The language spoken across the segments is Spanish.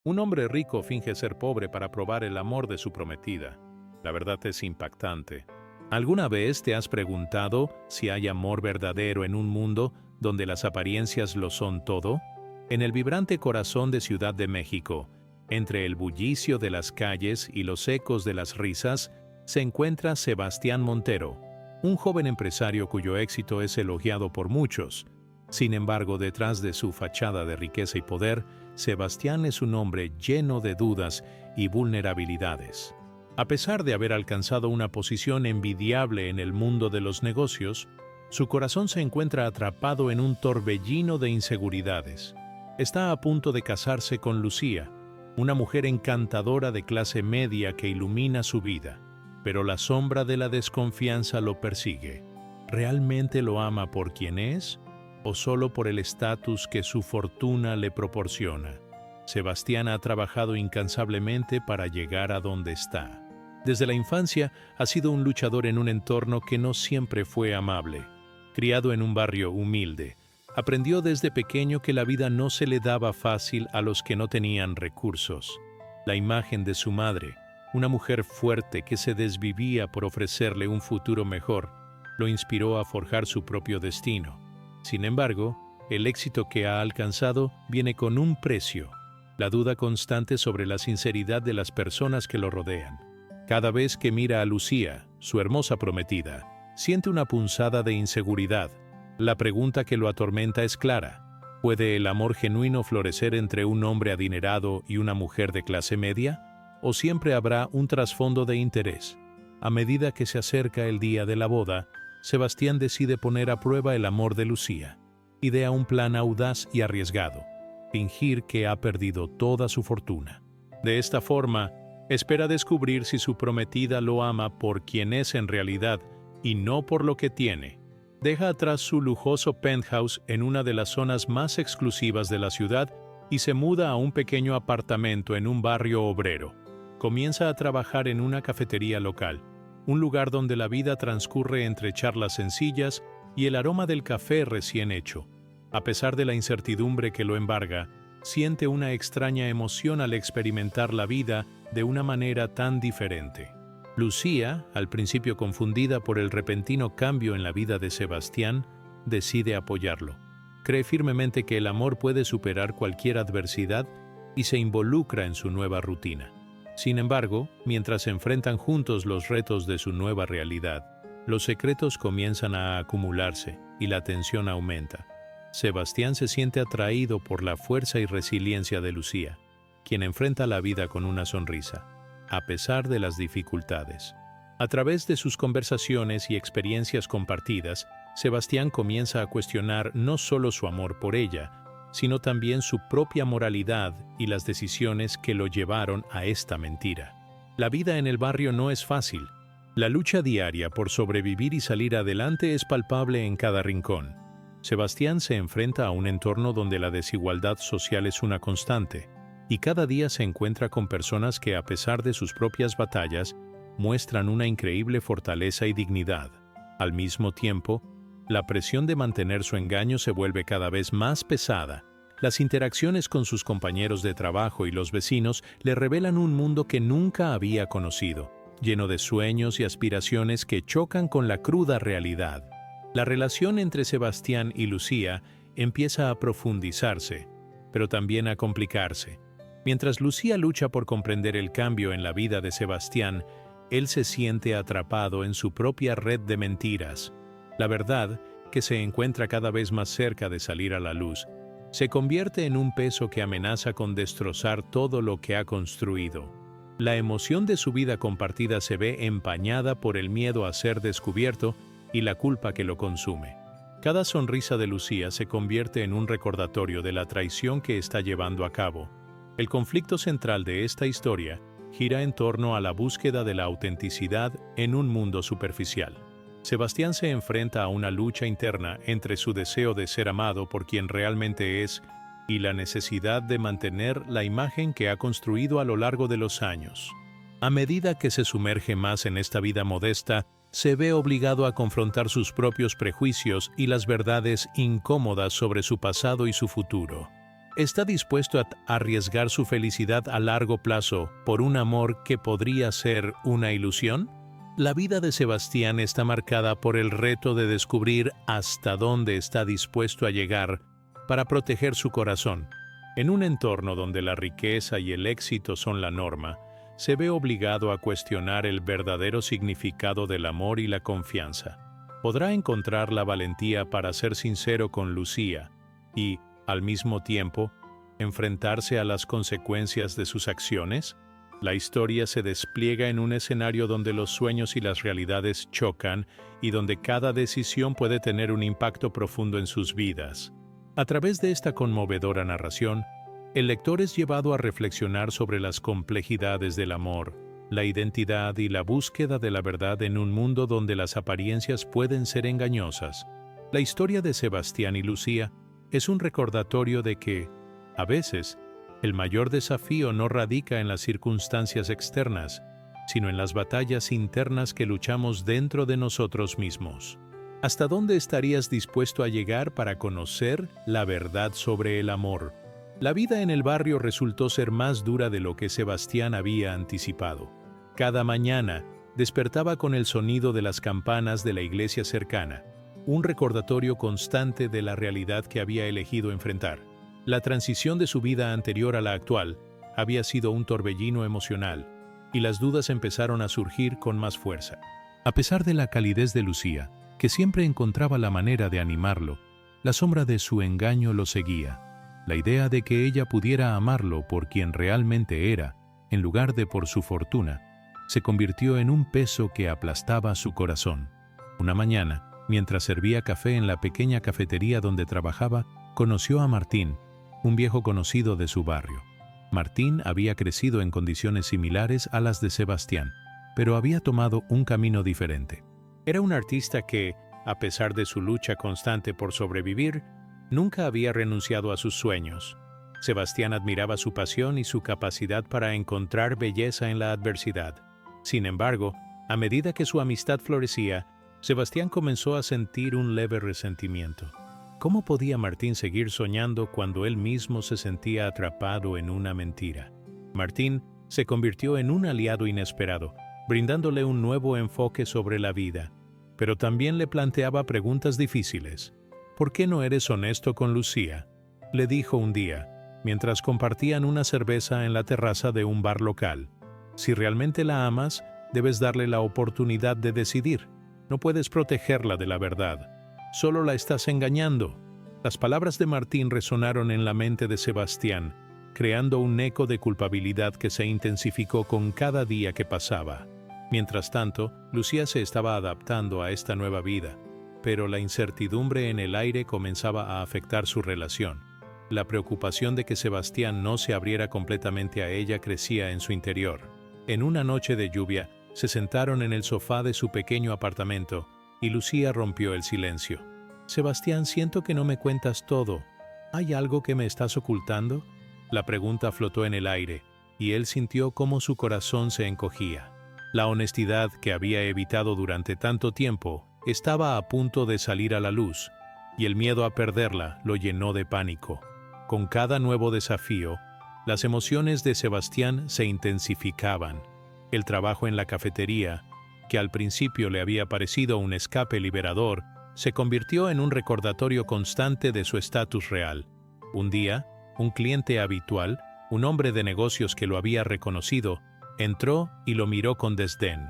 Un hombre rico finge ser pobre para probar el amor de su prometida. La verdad es impactante. ¿Alguna vez te has preguntado si hay amor verdadero en un mundo donde las apariencias lo son todo? En el vibrante corazón de Ciudad de México, entre el bullicio de las calles y los ecos de las risas, se encuentra Sebastián Montero, un joven empresario cuyo éxito es elogiado por muchos. Sin embargo, detrás de su fachada de riqueza y poder, Sebastián es un hombre lleno de dudas y vulnerabilidades. A pesar de haber alcanzado una posición envidiable en el mundo de los negocios, su corazón se encuentra atrapado en un torbellino de inseguridades. Está a punto de casarse con Lucía, una mujer encantadora de clase media que ilumina su vida, pero la sombra de la desconfianza lo persigue. ¿Realmente lo ama por quien es o solo por el estatus que su fortuna le proporciona? Sebastián ha trabajado incansablemente para llegar a donde está. Desde la infancia ha sido un luchador en un entorno que no siempre fue amable. Criado en un barrio humilde, aprendió desde pequeño que la vida no se le daba fácil a los que no tenían recursos. La imagen de su madre, una mujer fuerte que se desvivía por ofrecerle un futuro mejor, lo inspiró a forjar su propio destino. Sin embargo, el éxito que ha alcanzado viene con un precio: la duda constante sobre la sinceridad de las personas que lo rodean. Cada vez que mira a Lucía, su hermosa prometida, siente una punzada de inseguridad. La pregunta que lo atormenta es clara: ¿puede el amor genuino florecer entre un hombre adinerado y una mujer de clase media? ¿O siempre habrá un trasfondo de interés? A medida que se acerca el día de la boda, Sebastián decide poner a prueba el amor de Lucía. Idea un plan audaz y arriesgado: fingir que ha perdido toda su fortuna. De esta forma, espera descubrir si su prometida lo ama por quien es en realidad y no por lo que tiene. Deja atrás su lujoso penthouse en una de las zonas más exclusivas de la ciudad y se muda a un pequeño apartamento en un barrio obrero. Comienza a trabajar en una cafetería local, un lugar donde la vida transcurre entre charlas sencillas y el aroma del café recién hecho. A pesar de la incertidumbre que lo embarga, siente una extraña emoción al experimentar la vida de una manera tan diferente. Lucía, al principio confundida por el repentino cambio en la vida de Sebastián, decide apoyarlo. Cree firmemente que el amor puede superar cualquier adversidad y se involucra en su nueva rutina. Sin embargo, mientras se enfrentan juntos los retos de su nueva realidad, los secretos comienzan a acumularse y la tensión aumenta. Sebastián se siente atraído por la fuerza y resiliencia de Lucía, quien enfrenta la vida con una sonrisa, a pesar de las dificultades. A través de sus conversaciones y experiencias compartidas, Sebastián comienza a cuestionar no solo su amor por ella, sino también su propia moralidad y las decisiones que lo llevaron a esta mentira. La vida en el barrio no es fácil. La lucha diaria por sobrevivir y salir adelante es palpable en cada rincón. Sebastián se enfrenta a un entorno donde la desigualdad social es una constante, y cada día se encuentra con personas que, a pesar de sus propias batallas, muestran una increíble fortaleza y dignidad. Al mismo tiempo, la presión de mantener su engaño se vuelve cada vez más pesada. Las interacciones con sus compañeros de trabajo y los vecinos le revelan un mundo que nunca había conocido, lleno de sueños y aspiraciones que chocan con la cruda realidad. La relación entre Sebastián y Lucía empieza a profundizarse, pero también a complicarse. Mientras Lucía lucha por comprender el cambio en la vida de Sebastián, él se siente atrapado en su propia red de mentiras. La verdad, que se encuentra cada vez más cerca de salir a la luz, se convierte en un peso que amenaza con destrozar todo lo que ha construido. La emoción de su vida compartida se ve empañada por el miedo a ser descubierto y la culpa que lo consume. Cada sonrisa de Lucía se convierte en un recordatorio de la traición que está llevando a cabo. El conflicto central de esta historia gira en torno a la búsqueda de la autenticidad en un mundo superficial. Sebastián se enfrenta a una lucha interna entre su deseo de ser amado por quien realmente es y la necesidad de mantener la imagen que ha construido a lo largo de los años. A medida que se sumerge más en esta vida modesta, se ve obligado a confrontar sus propios prejuicios y las verdades incómodas sobre su pasado y su futuro. ¿Está dispuesto a arriesgar su felicidad a largo plazo por un amor que podría ser una ilusión? La vida de Sebastián está marcada por el reto de descubrir hasta dónde está dispuesto a llegar para proteger su corazón. En un entorno donde la riqueza y el éxito son la norma, se ve obligado a cuestionar el verdadero significado del amor y la confianza. ¿Podrá encontrar la valentía para ser sincero con Lucía y, al mismo tiempo, enfrentarse a las consecuencias de sus acciones? La historia se despliega en un escenario donde los sueños y las realidades chocan y donde cada decisión puede tener un impacto profundo en sus vidas. A través de esta conmovedora narración, el lector es llevado a reflexionar sobre las complejidades del amor, la identidad y la búsqueda de la verdad en un mundo donde las apariencias pueden ser engañosas. La historia de Sebastián y Lucía es un recordatorio de que, a veces, el mayor desafío no radica en las circunstancias externas, sino en las batallas internas que luchamos dentro de nosotros mismos. ¿Hasta dónde estarías dispuesto a llegar para conocer la verdad sobre el amor? La vida en el barrio resultó ser más dura de lo que Sebastián había anticipado. Cada mañana despertaba con el sonido de las campanas de la iglesia cercana, un recordatorio constante de la realidad que había elegido enfrentar. La transición de su vida anterior a la actual había sido un torbellino emocional, y las dudas empezaron a surgir con más fuerza. A pesar de la calidez de Lucía, que siempre encontraba la manera de animarlo, la sombra de su engaño lo seguía. La idea de que ella pudiera amarlo por quien realmente era, en lugar de por su fortuna, se convirtió en un peso que aplastaba su corazón. Una mañana, mientras servía café en la pequeña cafetería donde trabajaba, conoció a Martín, un viejo conocido de su barrio. Martín había crecido en condiciones similares a las de Sebastián, pero había tomado un camino diferente. Era un artista que, a pesar de su lucha constante por sobrevivir, nunca había renunciado a sus sueños. Sebastián admiraba su pasión y su capacidad para encontrar belleza en la adversidad. Sin embargo, a medida que su amistad florecía, Sebastián comenzó a sentir un leve resentimiento. ¿Cómo podía Martín seguir soñando cuando él mismo se sentía atrapado en una mentira? Martín se convirtió en un aliado inesperado, brindándole un nuevo enfoque sobre la vida, pero también le planteaba preguntas difíciles. ¿Por qué no eres honesto con Lucía?, le dijo un día, mientras compartían una cerveza en la terraza de un bar local. Si realmente la amas, debes darle la oportunidad de decidir. No puedes protegerla de la verdad. Solo la estás engañando. Las palabras de Martín resonaron en la mente de Sebastián, creando un eco de culpabilidad que se intensificó con cada día que pasaba. Mientras tanto, Lucía se estaba adaptando a esta nueva vida, pero la incertidumbre en el aire comenzaba a afectar su relación. La preocupación de que Sebastián no se abriera completamente a ella crecía en su interior. En una noche de lluvia, se sentaron en el sofá de su pequeño apartamento y Lucía rompió el silencio. «Sebastián, siento que no me cuentas todo. ¿Hay algo que me estás ocultando?». La pregunta flotó en el aire, y él sintió cómo su corazón se encogía. La honestidad que había evitado durante tanto tiempo estaba a punto de salir a la luz, y el miedo a perderla lo llenó de pánico. Con cada nuevo desafío, las emociones de Sebastián se intensificaban. El trabajo en la cafetería, que al principio le había parecido un escape liberador, se convirtió en un recordatorio constante de su estatus real. Un día, un cliente habitual, un hombre de negocios que lo había reconocido, entró y lo miró con desdén.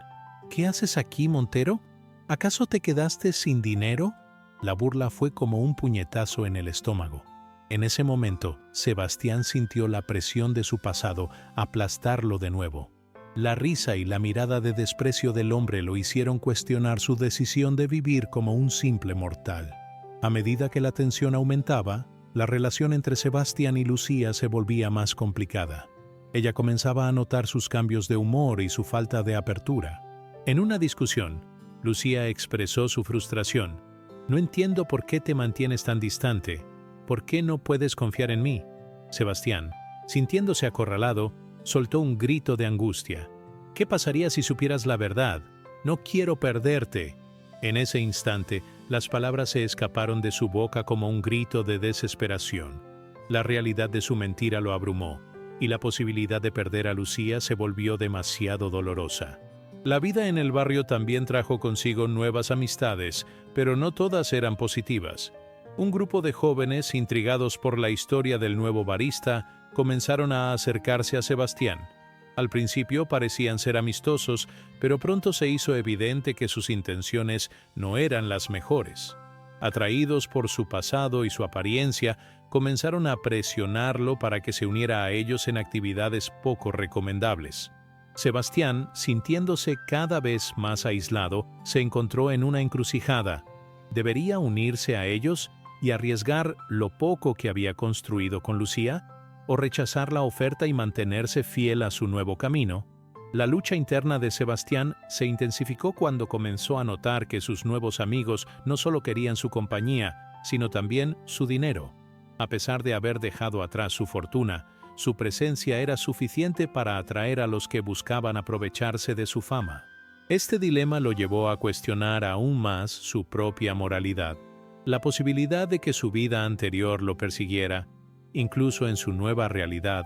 «¿Qué haces aquí, Montero? ¿Acaso te quedaste sin dinero?». La burla fue como un puñetazo en el estómago. En ese momento, Sebastián sintió la presión de su pasado aplastarlo de nuevo. La risa y la mirada de desprecio del hombre lo hicieron cuestionar su decisión de vivir como un simple mortal. A medida que la tensión aumentaba, la relación entre Sebastián y Lucía se volvía más complicada. Ella comenzaba a notar sus cambios de humor y su falta de apertura. En una discusión, Lucía expresó su frustración. «No entiendo por qué te mantienes tan distante. ¿Por qué no puedes confiar en mí?». Sebastián, sintiéndose acorralado, soltó un grito de angustia. «¿Qué pasaría si supieras la verdad? No quiero perderte». En ese instante, las palabras se escaparon de su boca como un grito de desesperación. La realidad de su mentira lo abrumó, y la posibilidad de perder a Lucía se volvió demasiado dolorosa. La vida en el barrio también trajo consigo nuevas amistades, pero no todas eran positivas. Un grupo de jóvenes, intrigados por la historia del nuevo barista, comenzaron a acercarse a Sebastián. Al principio parecían ser amistosos, pero pronto se hizo evidente que sus intenciones no eran las mejores. Atraídos por su pasado y su apariencia, comenzaron a presionarlo para que se uniera a ellos en actividades poco recomendables. Sebastián, sintiéndose cada vez más aislado, se encontró en una encrucijada. ¿Debería unirse a ellos y arriesgar lo poco que había construido con Lucía, o rechazar la oferta y mantenerse fiel a su nuevo camino? La lucha interna de Sebastián se intensificó cuando comenzó a notar que sus nuevos amigos no solo querían su compañía, sino también su dinero. A pesar de haber dejado atrás su fortuna, su presencia era suficiente para atraer a los que buscaban aprovecharse de su fama. Este dilema lo llevó a cuestionar aún más su propia moralidad. La posibilidad de que su vida anterior lo persiguiera, incluso en su nueva realidad,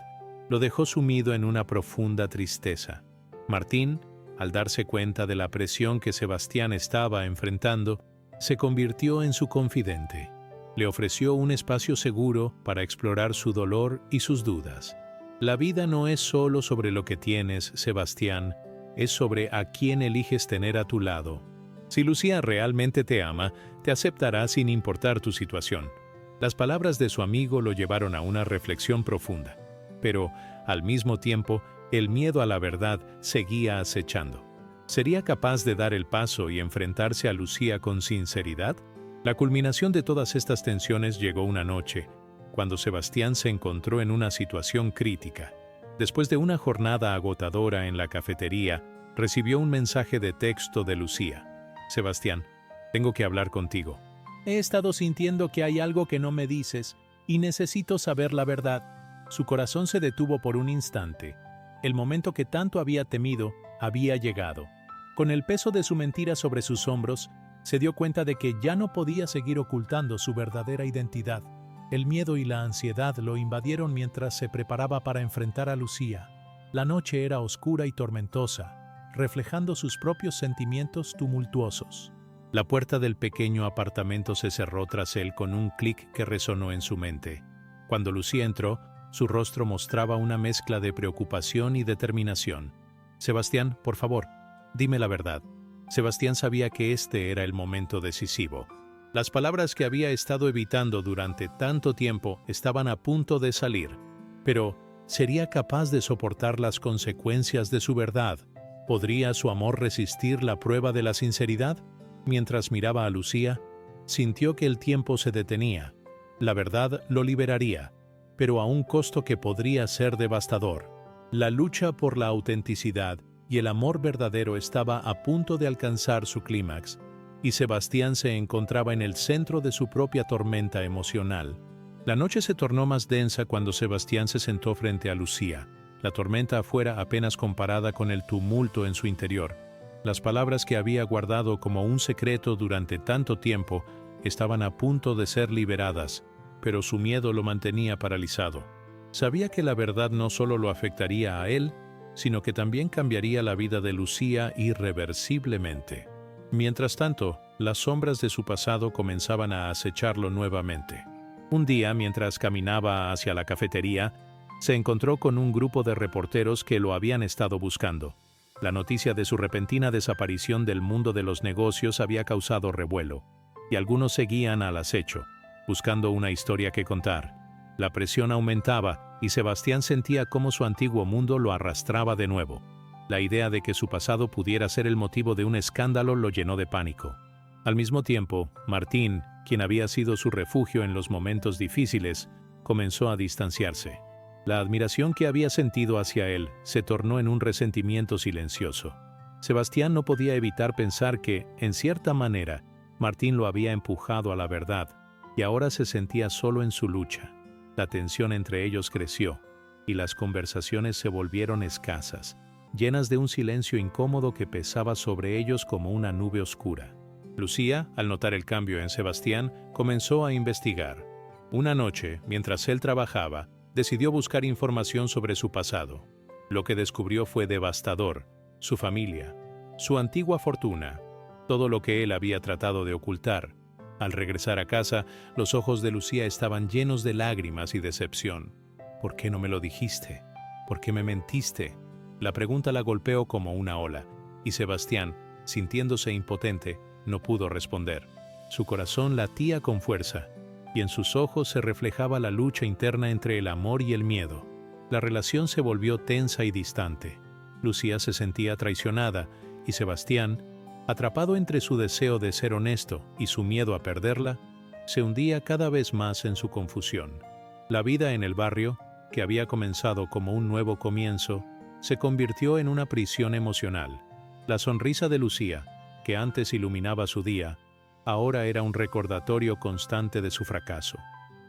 lo dejó sumido en una profunda tristeza. Martín, al darse cuenta de la presión que Sebastián estaba enfrentando, se convirtió en su confidente. Le ofreció un espacio seguro para explorar su dolor y sus dudas. La vida no es solo sobre lo que tienes, Sebastián, es sobre a quién eliges tener a tu lado. Si Lucía realmente te ama, te aceptará sin importar tu situación. Las palabras de su amigo lo llevaron a una reflexión profunda, pero, al mismo tiempo, el miedo a la verdad seguía acechando. ¿Sería capaz de dar el paso y enfrentarse a Lucía con sinceridad? La culminación de todas estas tensiones llegó una noche, cuando Sebastián se encontró en una situación crítica. Después de una jornada agotadora en la cafetería, recibió un mensaje de texto de Lucía. Sebastián, tengo que hablar contigo. He estado sintiendo que hay algo que no me dices y necesito saber la verdad. Su corazón se detuvo por un instante. El momento que tanto había temido había llegado. Con el peso de su mentira sobre sus hombros, se dio cuenta de que ya no podía seguir ocultando su verdadera identidad. El miedo y la ansiedad lo invadieron mientras se preparaba para enfrentar a Lucía. La noche era oscura y tormentosa, reflejando sus propios sentimientos tumultuosos. La puerta del pequeño apartamento se cerró tras él con un clic que resonó en su mente. Cuando Lucía entró, su rostro mostraba una mezcla de preocupación y determinación. Sebastián, por favor, dime la verdad. Sebastián sabía que este era el momento decisivo. Las palabras que había estado evitando durante tanto tiempo estaban a punto de salir. Pero, ¿sería capaz de soportar las consecuencias de su verdad? ¿Podría su amor resistir la prueba de la sinceridad? Mientras miraba a Lucía, sintió que el tiempo se detenía. La verdad lo liberaría, pero a un costo que podría ser devastador. La lucha por la autenticidad y el amor verdadero estaba a punto de alcanzar su clímax, y Sebastián se encontraba en el centro de su propia tormenta emocional. La noche se tornó más densa cuando Sebastián se sentó frente a Lucía, la tormenta afuera apenas comparada con el tumulto en su interior. Las palabras que había guardado como un secreto durante tanto tiempo estaban a punto de ser liberadas, pero su miedo lo mantenía paralizado. Sabía que la verdad no solo lo afectaría a él, sino que también cambiaría la vida de Lucía irreversiblemente. Mientras tanto, las sombras de su pasado comenzaban a acecharlo nuevamente. Un día, mientras caminaba hacia la cafetería, se encontró con un grupo de reporteros que lo habían estado buscando. La noticia de su repentina desaparición del mundo de los negocios había causado revuelo, y algunos seguían al acecho, buscando una historia que contar. La presión aumentaba y Sebastián sentía cómo su antiguo mundo lo arrastraba de nuevo. La idea de que su pasado pudiera ser el motivo de un escándalo lo llenó de pánico. Al mismo tiempo, Martín, quien había sido su refugio en los momentos difíciles, comenzó a distanciarse. La admiración que había sentido hacia él se tornó en un resentimiento silencioso. Sebastián no podía evitar pensar que, en cierta manera, Martín lo había empujado a la verdad, y ahora se sentía solo en su lucha. La tensión entre ellos creció, y las conversaciones se volvieron escasas, llenas de un silencio incómodo que pesaba sobre ellos como una nube oscura. Lucía, al notar el cambio en Sebastián, comenzó a investigar. Una noche, mientras él trabajaba, decidió buscar información sobre su pasado. Lo que descubrió fue devastador: su familia, su antigua fortuna, todo lo que él había tratado de ocultar. Al regresar a casa, los ojos de Lucía estaban llenos de lágrimas y decepción. ¿Por qué no me lo dijiste? ¿Por qué me mentiste? La pregunta la golpeó como una ola, y Sebastián, sintiéndose impotente, no pudo responder. Su corazón latía con fuerza, y en sus ojos se reflejaba la lucha interna entre el amor y el miedo. La relación se volvió tensa y distante. Lucía se sentía traicionada, y Sebastián, atrapado entre su deseo de ser honesto y su miedo a perderla, se hundía cada vez más en su confusión. La vida en el barrio, que había comenzado como un nuevo comienzo, se convirtió en una prisión emocional. La sonrisa de Lucía, que antes iluminaba su día, ahora era un recordatorio constante de su fracaso.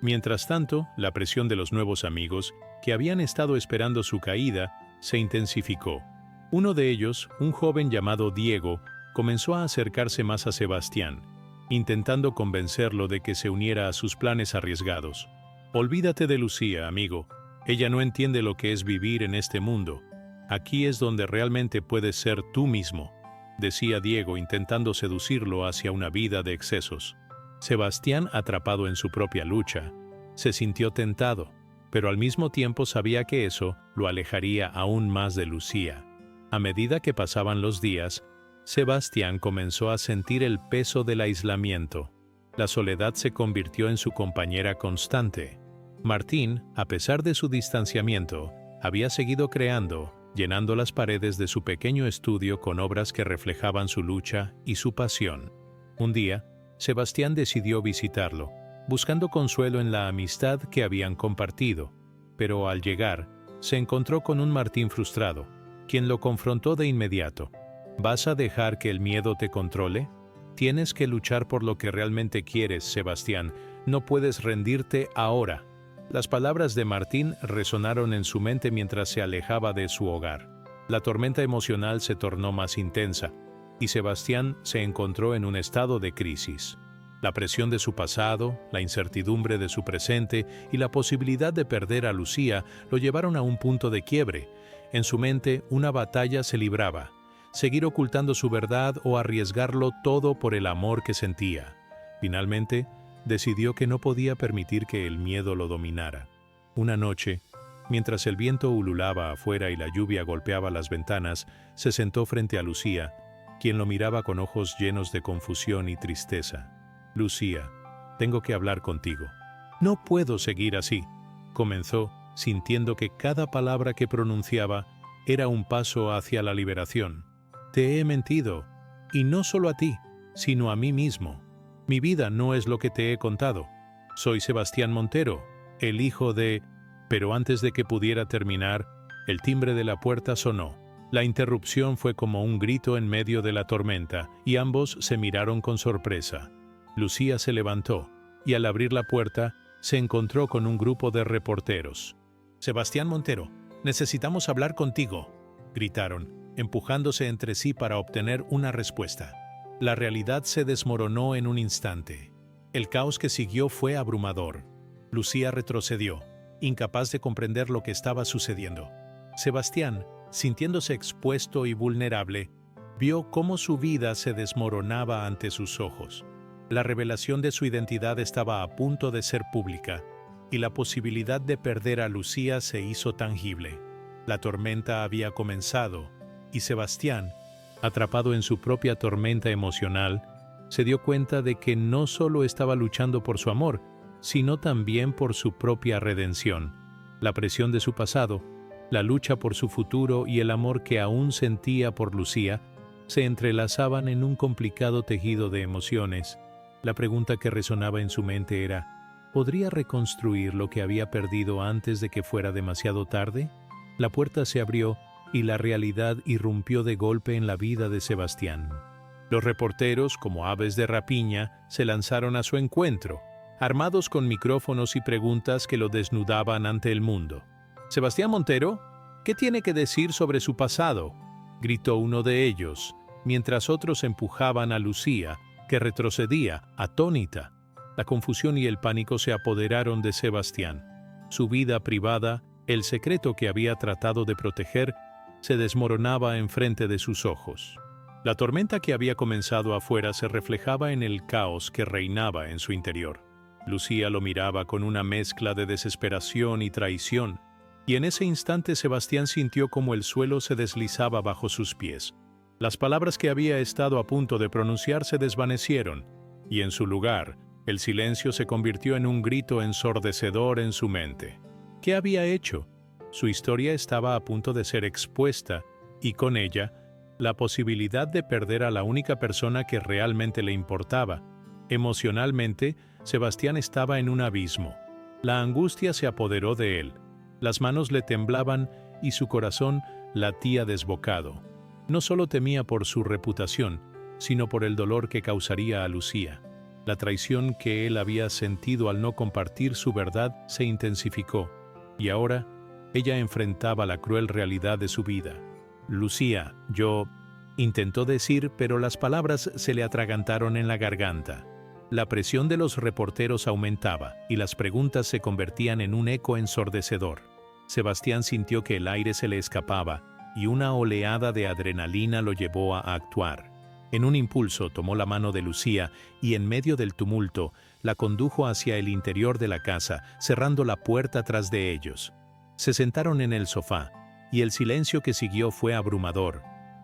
Mientras tanto, la presión de los nuevos amigos, que habían estado esperando su caída, se intensificó. Uno de ellos, un joven llamado Diego, comenzó a acercarse más a Sebastián, intentando convencerlo de que se uniera a sus planes arriesgados. «Olvídate de Lucía, amigo. Ella no entiende lo que es vivir en este mundo. Aquí es donde realmente puedes ser tú mismo», decía Diego, intentando seducirlo hacia una vida de excesos. Sebastián, atrapado en su propia lucha, se sintió tentado, pero al mismo tiempo sabía que eso lo alejaría aún más de Lucía. A medida que pasaban los días, Sebastián comenzó a sentir el peso del aislamiento. La soledad se convirtió en su compañera constante. Martín, a pesar de su distanciamiento, había seguido creando, llenando las paredes de su pequeño estudio con obras que reflejaban su lucha y su pasión. Un día, Sebastián decidió visitarlo, buscando consuelo en la amistad que habían compartido, pero al llegar, se encontró con un Martín frustrado, quien lo confrontó de inmediato. ¿Vas a dejar que el miedo te controle? Tienes que luchar por lo que realmente quieres, Sebastián. No puedes rendirte ahora. Las palabras de Martín resonaron en su mente mientras se alejaba de su hogar. La tormenta emocional se tornó más intensa, y Sebastián se encontró en un estado de crisis. La presión de su pasado, la incertidumbre de su presente y la posibilidad de perder a Lucía lo llevaron a un punto de quiebre. En su mente, una batalla se libraba: seguir ocultando su verdad o arriesgarlo todo por el amor que sentía. Finalmente, decidió que no podía permitir que el miedo lo dominara. Una noche, mientras el viento ululaba afuera y la lluvia golpeaba las ventanas, se sentó frente a Lucía, quien lo miraba con ojos llenos de confusión y tristeza. «Lucía, tengo que hablar contigo». «No puedo seguir así», comenzó, sintiendo que cada palabra que pronunciaba era un paso hacia la liberación. «Te he mentido, y no solo a ti, sino a mí mismo. Mi vida no es lo que te he contado. Soy Sebastián Montero, el hijo de...». Pero antes de que pudiera terminar, el timbre de la puerta sonó. La interrupción fue como un grito en medio de la tormenta, y ambos se miraron con sorpresa. Lucía se levantó, y al abrir la puerta, se encontró con un grupo de reporteros. «Sebastián Montero, necesitamos hablar contigo», gritaron, empujándose entre sí para obtener una respuesta. La realidad se desmoronó en un instante. El caos que siguió fue abrumador. Lucía retrocedió, incapaz de comprender lo que estaba sucediendo. Sebastián, sintiéndose expuesto y vulnerable, vio cómo su vida se desmoronaba ante sus ojos. La revelación de su identidad estaba a punto de ser pública, y la posibilidad de perder a Lucía se hizo tangible. La tormenta había comenzado, y Sebastián, atrapado en su propia tormenta emocional, se dio cuenta de que no solo estaba luchando por su amor, sino también por su propia redención. La presión de su pasado, la lucha por su futuro y el amor que aún sentía por Lucía se entrelazaban en un complicado tejido de emociones. La pregunta que resonaba en su mente era: ¿podría reconstruir lo que había perdido antes de que fuera demasiado tarde? La puerta se abrió y la realidad irrumpió de golpe en la vida de Sebastián. Los reporteros, como aves de rapiña, se lanzaron a su encuentro, armados con micrófonos y preguntas que lo desnudaban ante el mundo. «Sebastián Montero, ¿qué tiene que decir sobre su pasado?», gritó uno de ellos, mientras otros empujaban a Lucía, que retrocedía, atónita. La confusión y el pánico se apoderaron de Sebastián. Su vida privada, el secreto que había tratado de proteger, se desmoronaba enfrente de sus ojos. La tormenta que había comenzado afuera se reflejaba en el caos que reinaba en su interior. Lucía lo miraba con una mezcla de desesperación y traición, y en ese instante Sebastián sintió como el suelo se deslizaba bajo sus pies. Las palabras que había estado a punto de pronunciar se desvanecieron, y en su lugar, el silencio se convirtió en un grito ensordecedor en su mente. ¿Qué había hecho? Su historia estaba a punto de ser expuesta, y con ella, la posibilidad de perder a la única persona que realmente le importaba. Emocionalmente, Sebastián estaba en un abismo. La angustia se apoderó de él. Las manos le temblaban y su corazón latía desbocado. No solo temía por su reputación, sino por el dolor que causaría a Lucía. La traición que él había sentido al no compartir su verdad se intensificó, y ahora ella enfrentaba la cruel realidad de su vida. «Lucía, intentó decir, pero las palabras se le atragantaron en la garganta. La presión de los reporteros aumentaba, y las preguntas se convertían en un eco ensordecedor. Sebastián sintió que el aire se le escapaba, y una oleada de adrenalina lo llevó a actuar. En un impulso tomó la mano de Lucía y en medio del tumulto la condujo hacia el interior de la casa, cerrando la puerta tras de ellos. Se sentaron en el sofá, y el silencio que siguió fue abrumador.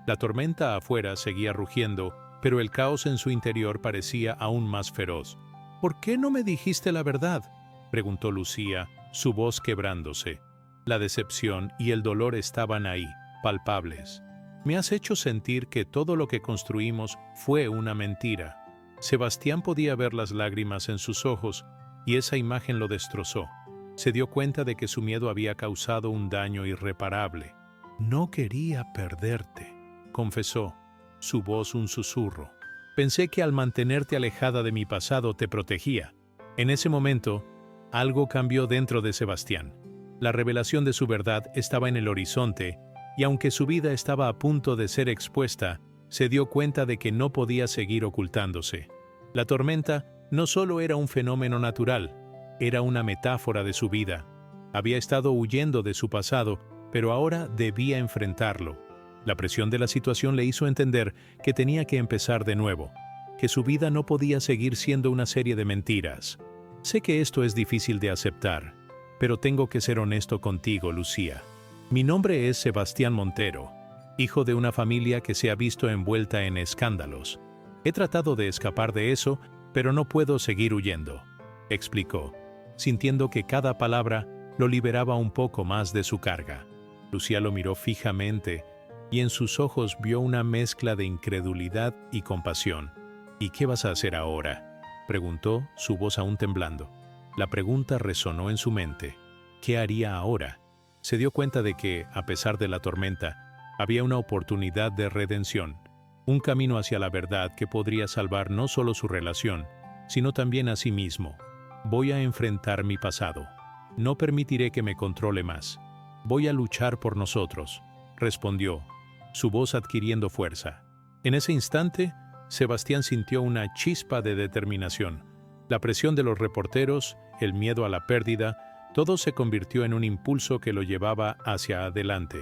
La tormenta afuera seguía rugiendo, pero el caos en su interior parecía aún más feroz. «¿Por qué no me dijiste la verdad?», preguntó Lucía, su voz quebrándose. La decepción y el dolor estaban ahí, palpables. «Me has hecho sentir que todo lo que construimos fue una mentira». Sebastián podía ver las lágrimas en sus ojos, y esa imagen lo destrozó. Se dio cuenta de que su miedo había causado un daño irreparable. «No quería perderte», confesó, su voz un susurro. «Pensé que al mantenerte alejada de mi pasado te protegía». En ese momento, algo cambió dentro de Sebastián. La revelación de su verdad estaba en el horizonte, y aunque su vida estaba a punto de ser expuesta, se dio cuenta de que no podía seguir ocultándose. La tormenta no solo era un fenómeno natural, era una metáfora de su vida. Había estado huyendo de su pasado, pero ahora debía enfrentarlo. La presión de la situación le hizo entender que tenía que empezar de nuevo, que su vida no podía seguir siendo una serie de mentiras. «Sé que esto es difícil de aceptar, pero tengo que ser honesto contigo, Lucía. Mi nombre es Sebastián Montero, hijo de una familia que se ha visto envuelta en escándalos. He tratado de escapar de eso, pero no puedo seguir huyendo», explicó, sintiendo que cada palabra lo liberaba un poco más de su carga. Lucía lo miró fijamente, y en sus ojos vio una mezcla de incredulidad y compasión. «¿Y qué vas a hacer ahora?», preguntó, su voz aún temblando. La pregunta resonó en su mente. ¿Qué haría ahora? Se dio cuenta de que, a pesar de la tormenta, había una oportunidad de redención, un camino hacia la verdad que podría salvar no solo su relación, sino también a sí mismo. «Voy a enfrentar mi pasado. No permitiré que me controle más. Voy a luchar por nosotros», respondió, su voz adquiriendo fuerza. En ese instante, Sebastián sintió una chispa de determinación. La presión de los reporteros, el miedo a la pérdida, todo se convirtió en un impulso que lo llevaba hacia adelante.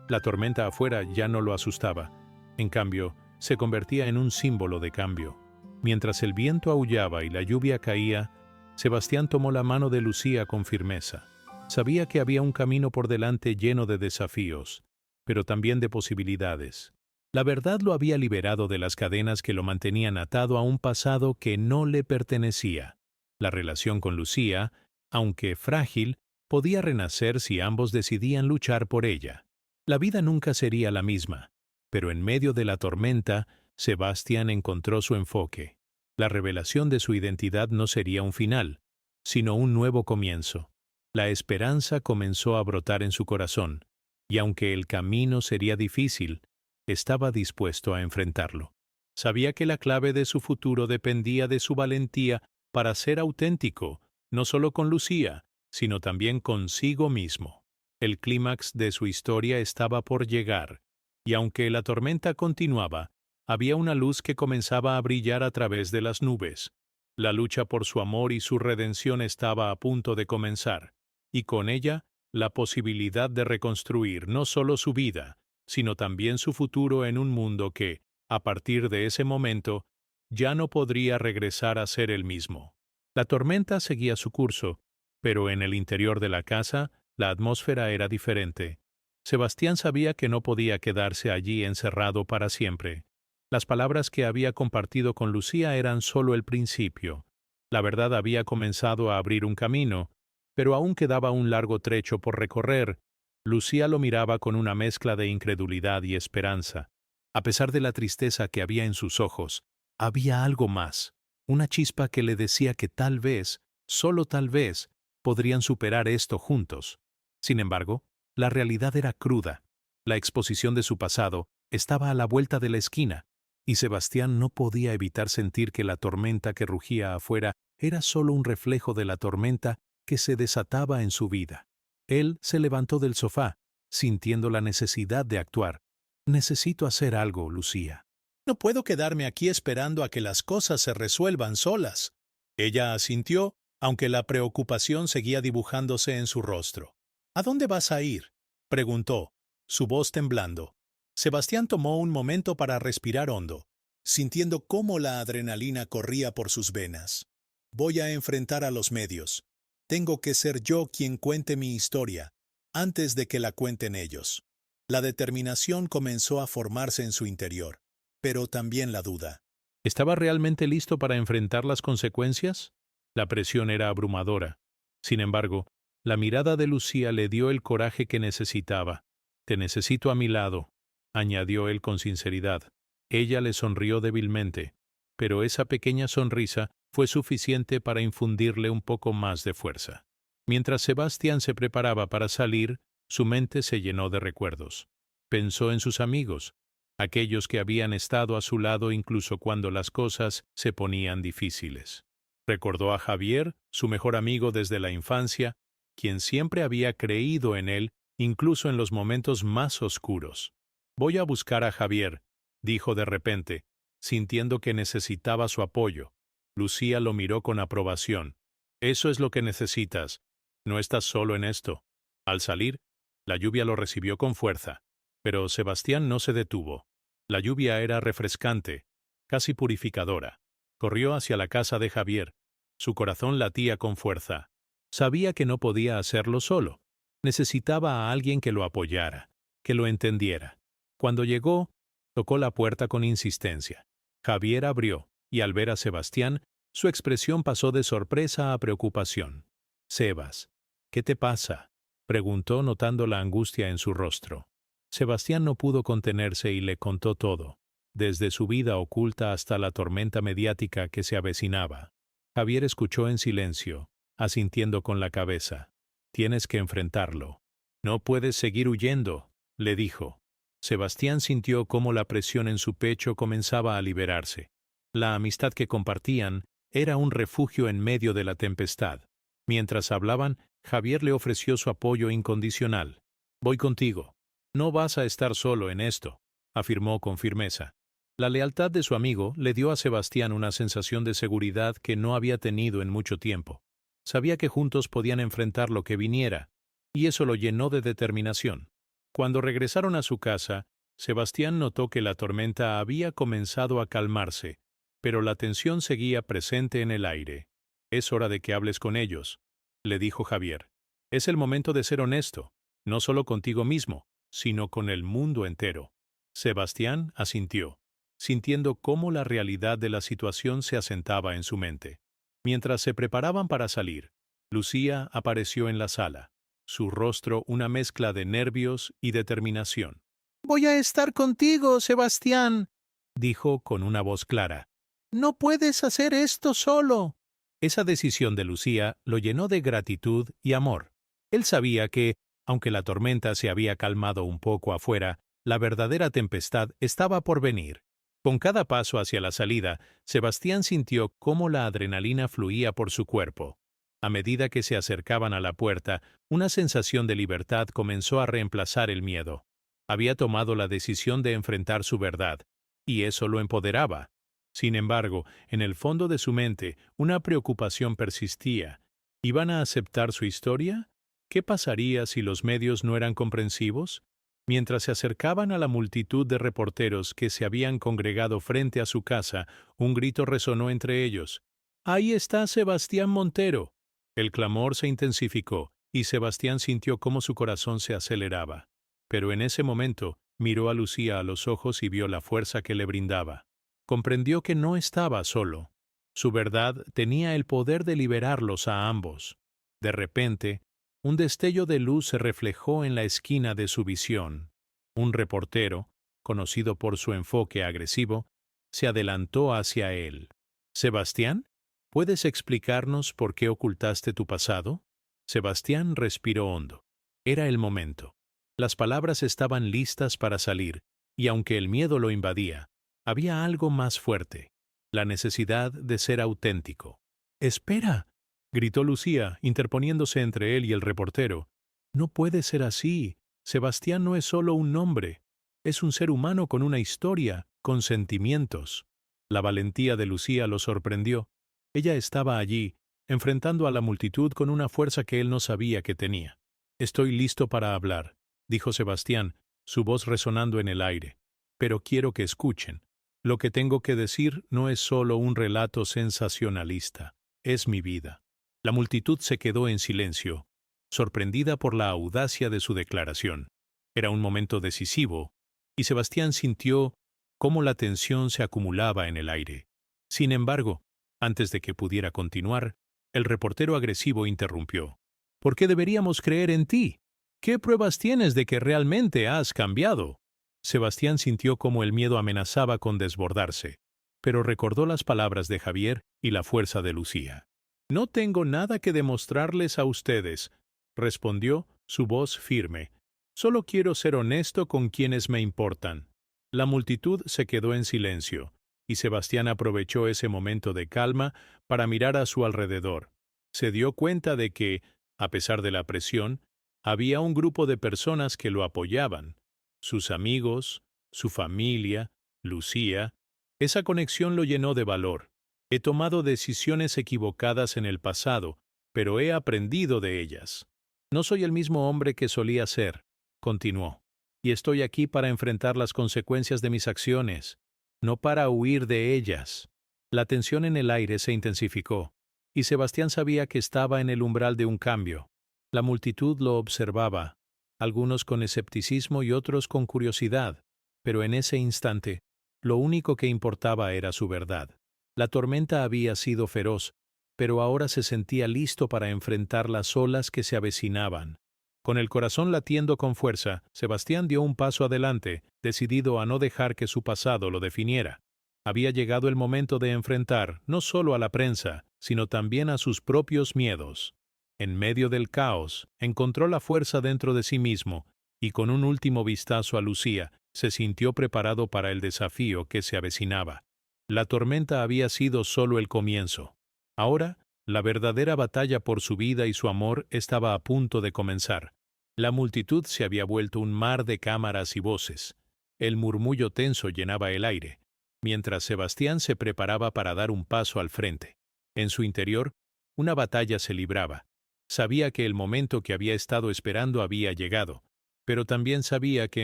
La tormenta afuera ya no lo asustaba. En cambio, se convertía en un símbolo de cambio. Mientras el viento aullaba y la lluvia caía, Sebastián tomó la mano de Lucía con firmeza. Sabía que había un camino por delante lleno de desafíos, pero también de posibilidades. La verdad lo había liberado de las cadenas que lo mantenían atado a un pasado que no le pertenecía. La relación con Lucía, aunque frágil, podía renacer si ambos decidían luchar por ella. La vida nunca sería la misma, pero en medio de la tormenta, Sebastián encontró su enfoque. La revelación de su identidad no sería un final, sino un nuevo comienzo. La esperanza comenzó a brotar en su corazón, y aunque el camino sería difícil, estaba dispuesto a enfrentarlo. Sabía que la clave de su futuro dependía de su valentía para ser auténtico, no solo con Lucía, sino también consigo mismo. El clímax de su historia estaba por llegar, y aunque la tormenta continuaba, había una luz que comenzaba a brillar a través de las nubes. La lucha por su amor y su redención estaba a punto de comenzar, y con ella, la posibilidad de reconstruir no solo su vida, sino también su futuro en un mundo que, a partir de ese momento, ya no podría regresar a ser el mismo. La tormenta seguía su curso, pero en el interior de la casa, la atmósfera era diferente. Sebastián sabía que no podía quedarse allí encerrado para siempre. Las palabras que había compartido con Lucía eran solo el principio. La verdad había comenzado a abrir un camino, pero aún quedaba un largo trecho por recorrer. Lucía lo miraba con una mezcla de incredulidad y esperanza. A pesar de la tristeza que había en sus ojos, había algo más, una chispa que le decía que tal vez, solo tal vez, podrían superar esto juntos. Sin embargo, la realidad era cruda. La exposición de su pasado estaba a la vuelta de la esquina, y Sebastián no podía evitar sentir que la tormenta que rugía afuera era solo un reflejo de la tormenta que se desataba en su vida. Él se levantó del sofá, sintiendo la necesidad de actuar. Necesito hacer algo, Lucía. No puedo quedarme aquí esperando a que las cosas se resuelvan solas. Ella asintió, aunque la preocupación seguía dibujándose en su rostro. ¿A dónde vas a ir?, preguntó, su voz temblando. Sebastián tomó un momento para respirar hondo, sintiendo cómo la adrenalina corría por sus venas. Voy a enfrentar a los medios. Tengo que ser yo quien cuente mi historia, antes de que la cuenten ellos. La determinación comenzó a formarse en su interior, pero también la duda. ¿Estaba realmente listo para enfrentar las consecuencias? La presión era abrumadora. Sin embargo, la mirada de Lucía le dio el coraje que necesitaba. Te necesito a mi lado, añadió él con sinceridad. Ella le sonrió débilmente, pero esa pequeña sonrisa fue suficiente para infundirle un poco más de fuerza. Mientras Sebastián se preparaba para salir, su mente se llenó de recuerdos. Pensó en sus amigos, aquellos que habían estado a su lado incluso cuando las cosas se ponían difíciles. Recordó a Javier, su mejor amigo desde la infancia, quien siempre había creído en él, incluso en los momentos más oscuros. Voy a buscar a Javier, dijo de repente, sintiendo que necesitaba su apoyo. Lucía lo miró con aprobación. Eso es lo que necesitas. No estás solo en esto. Al salir, la lluvia lo recibió con fuerza. Pero Sebastián no se detuvo. La lluvia era refrescante, casi purificadora. Corrió hacia la casa de Javier. Su corazón latía con fuerza. Sabía que no podía hacerlo solo. Necesitaba a alguien que lo apoyara, que lo entendiera. Cuando llegó, tocó la puerta con insistencia. Javier abrió, y al ver a Sebastián, su expresión pasó de sorpresa a preocupación. «Sebas, ¿qué te pasa?», preguntó notando la angustia en su rostro. Sebastián no pudo contenerse y le contó todo, desde su vida oculta hasta la tormenta mediática que se avecinaba. Javier escuchó en silencio, asintiendo con la cabeza. «Tienes que enfrentarlo. No puedes seguir huyendo», le dijo. Sebastián sintió cómo la presión en su pecho comenzaba a liberarse. La amistad que compartían era un refugio en medio de la tempestad. Mientras hablaban, Javier le ofreció su apoyo incondicional. «Voy contigo. No vas a estar solo en esto», afirmó con firmeza. La lealtad de su amigo le dio a Sebastián una sensación de seguridad que no había tenido en mucho tiempo. Sabía que juntos podían enfrentar lo que viniera, y eso lo llenó de determinación. Cuando regresaron a su casa, Sebastián notó que la tormenta había comenzado a calmarse, pero la tensión seguía presente en el aire. «Es hora de que hables con ellos», le dijo Javier. «Es el momento de ser honesto, no solo contigo mismo, sino con el mundo entero». Sebastián asintió, sintiendo cómo la realidad de la situación se asentaba en su mente. Mientras se preparaban para salir, Lucía apareció en la sala, su rostro una mezcla de nervios y determinación. «Voy a estar contigo, Sebastián», dijo con una voz clara. «No puedes hacer esto solo». Esa decisión de Lucía lo llenó de gratitud y amor. Él sabía que, aunque la tormenta se había calmado un poco afuera, la verdadera tempestad estaba por venir. Con cada paso hacia la salida, Sebastián sintió cómo la adrenalina fluía por su cuerpo. A medida que se acercaban a la puerta, una sensación de libertad comenzó a reemplazar el miedo. Había tomado la decisión de enfrentar su verdad, y eso lo empoderaba. Sin embargo, en el fondo de su mente, una preocupación persistía. ¿Iban a aceptar su historia? ¿Qué pasaría si los medios no eran comprensivos? Mientras se acercaban a la multitud de reporteros que se habían congregado frente a su casa, un grito resonó entre ellos. ¡Ahí está Sebastián Montero! El clamor se intensificó, y Sebastián sintió cómo su corazón se aceleraba. Pero en ese momento, miró a Lucía a los ojos y vio la fuerza que le brindaba. Comprendió que no estaba solo. Su verdad tenía el poder de liberarlos a ambos. De repente, un destello de luz se reflejó en la esquina de su visión. Un reportero, conocido por su enfoque agresivo, se adelantó hacia él. «¿Sebastián? ¿Puedes explicarnos por qué ocultaste tu pasado?» Sebastián respiró hondo. Era el momento. Las palabras estaban listas para salir, y aunque el miedo lo invadía, había algo más fuerte: la necesidad de ser auténtico. «¡Espera!», gritó Lucía, interponiéndose entre él y el reportero. «No puede ser así. Sebastián no es solo un nombre. Es un ser humano con una historia, con sentimientos». La valentía de Lucía lo sorprendió. Ella estaba allí, enfrentando a la multitud con una fuerza que él no sabía que tenía. «Estoy listo para hablar», dijo Sebastián, su voz resonando en el aire. «Pero quiero que escuchen. Lo que tengo que decir no es solo un relato sensacionalista, es mi vida». La multitud se quedó en silencio, sorprendida por la audacia de su declaración. Era un momento decisivo, y Sebastián sintió cómo la tensión se acumulaba en el aire. Sin embargo, antes de que pudiera continuar, el reportero agresivo interrumpió. «¿Por qué deberíamos creer en ti? ¿Qué pruebas tienes de que realmente has cambiado?» Sebastián sintió cómo el miedo amenazaba con desbordarse, pero recordó las palabras de Javier y la fuerza de Lucía. «No tengo nada que demostrarles a ustedes», respondió, su voz firme. «Solo quiero ser honesto con quienes me importan». La multitud se quedó en silencio, y Sebastián aprovechó ese momento de calma para mirar a su alrededor. Se dio cuenta de que, a pesar de la presión, había un grupo de personas que lo apoyaban. Sus amigos, su familia, Lucía. Esa conexión lo llenó de valor. «He tomado decisiones equivocadas en el pasado, pero he aprendido de ellas. No soy el mismo hombre que solía ser», continuó, «y estoy aquí para enfrentar las consecuencias de mis acciones, no para huir de ellas». La tensión en el aire se intensificó, y Sebastián sabía que estaba en el umbral de un cambio. La multitud lo observaba, algunos con escepticismo y otros con curiosidad, pero en ese instante, lo único que importaba era su verdad. La tormenta había sido feroz, pero ahora se sentía listo para enfrentar las olas que se avecinaban. Con el corazón latiendo con fuerza, Sebastián dio un paso adelante, decidido a no dejar que su pasado lo definiera. Había llegado el momento de enfrentar no solo a la prensa, sino también a sus propios miedos. En medio del caos, encontró la fuerza dentro de sí mismo, y con un último vistazo a Lucía, se sintió preparado para el desafío que se avecinaba. La tormenta había sido solo el comienzo. Ahora, la verdadera batalla por su vida y su amor estaba a punto de comenzar. La multitud se había vuelto un mar de cámaras y voces. El murmullo tenso llenaba el aire, mientras Sebastián se preparaba para dar un paso al frente. En su interior, una batalla se libraba. Sabía que el momento que había estado esperando había llegado, pero también sabía que